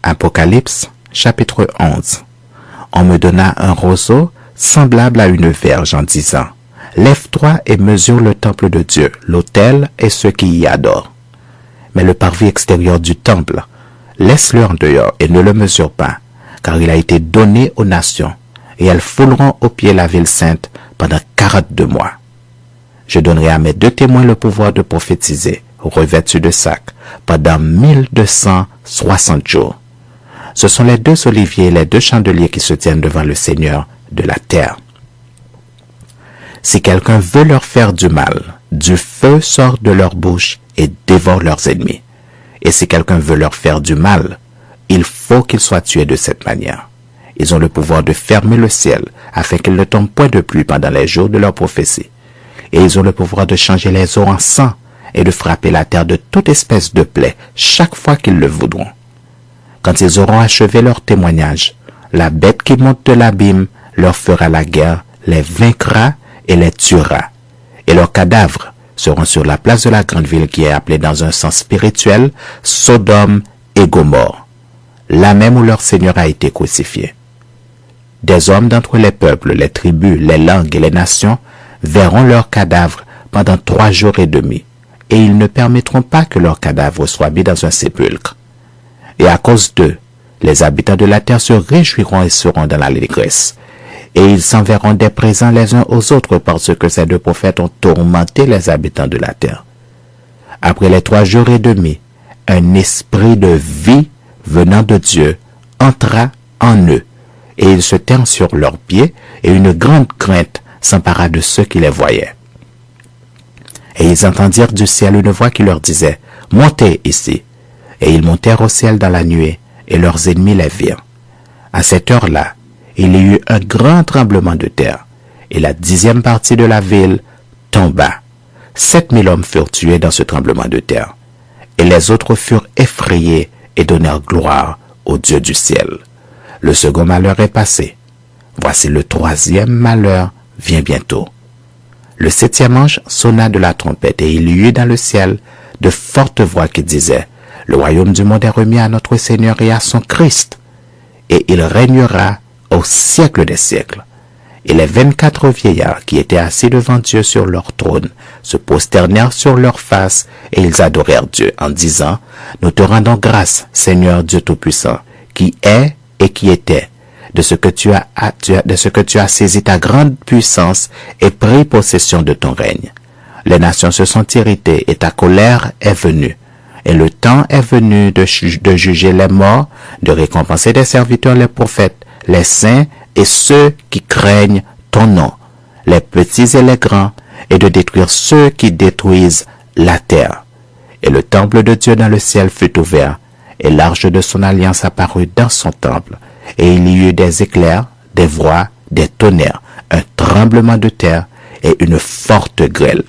Apocalypse, chapitre 11. On me donna un roseau semblable à une verge en disant, « Lève-toi et mesure le temple de Dieu, l'autel et ceux qui y adorent. » Mais le parvis extérieur du temple, laisse-le en dehors et ne le mesure pas, car il a été donné aux nations, et elles fouleront aux pieds la ville sainte pendant 42 mois. Je donnerai à mes 2 témoins le pouvoir de prophétiser, revêtus de sac, pendant 1260 jours. Ce sont les 2 oliviers et les 2 chandeliers qui se tiennent devant le Seigneur de la terre. Si quelqu'un veut leur faire du mal, du feu sort de leur bouche et dévore leurs ennemis. Et si quelqu'un veut leur faire du mal, il faut qu'ils soient tués de cette manière. Ils ont le pouvoir de fermer le ciel afin qu'il ne tombe point de pluie pendant les jours de leur prophétie. Et ils ont le pouvoir de changer les eaux en sang et de frapper la terre de toute espèce de plaie chaque fois qu'ils le voudront. Quand ils auront achevé leur témoignage, la bête qui monte de l'abîme leur fera la guerre, les vaincra et les tuera. Et leurs cadavres seront sur la place de la grande ville qui est appelée dans un sens spirituel Sodome et Gomorrhe, là même où leur Seigneur a été crucifié. Des hommes d'entre les peuples, les tribus, les langues et les nations verront leurs cadavres pendant 3 jours et demi, et ils ne permettront pas que leurs cadavres soient mis dans un sépulcre. Et à cause d'eux, les habitants de la terre se réjouiront et seront dans l'allégresse. Et ils s'enverront des présents les uns aux autres parce que ces 2 prophètes ont tourmenté les habitants de la terre. Après les 3 jours et demi, un esprit de vie venant de Dieu entra en eux, et ils se tinrent sur leurs pieds, et une grande crainte s'empara de ceux qui les voyaient. Et ils entendirent du ciel une voix qui leur disait, « Montez ici !» Et ils montèrent au ciel dans la nuée, et leurs ennemis les virent. À cette heure-là, il y eut un grand tremblement de terre, et la 10e partie de la ville tomba. 7000 hommes furent tués dans ce tremblement de terre, et les autres furent effrayés et donnèrent gloire au Dieu du ciel. Le second malheur est passé. Voici le 3e malheur vient bientôt. Le 7e ange sonna de la trompette, et il y eut dans le ciel de fortes voix qui disaient, « Le royaume du monde est remis à notre Seigneur et à son Christ, et il régnera au siècle des siècles. » Et les 24 vieillards qui étaient assis devant Dieu sur leur trône se prosternèrent sur leurs faces, et ils adorèrent Dieu en disant, « Nous te rendons grâce, Seigneur Dieu Tout-Puissant, qui est et qui était, de ce que tu as saisi ta grande puissance et pris possession de ton règne. Les nations se sont irritées et ta colère est venue. Et le temps est venu de juger les morts, de récompenser des serviteurs les prophètes, les saints et ceux qui craignent ton nom, les petits et les grands, et de détruire ceux qui détruisent la terre. Et le temple de Dieu dans le ciel fut ouvert, et l'arche de son alliance apparut dans son temple. Et il y eut des éclairs, des voix, des tonnerres, un tremblement de terre et une forte grêle.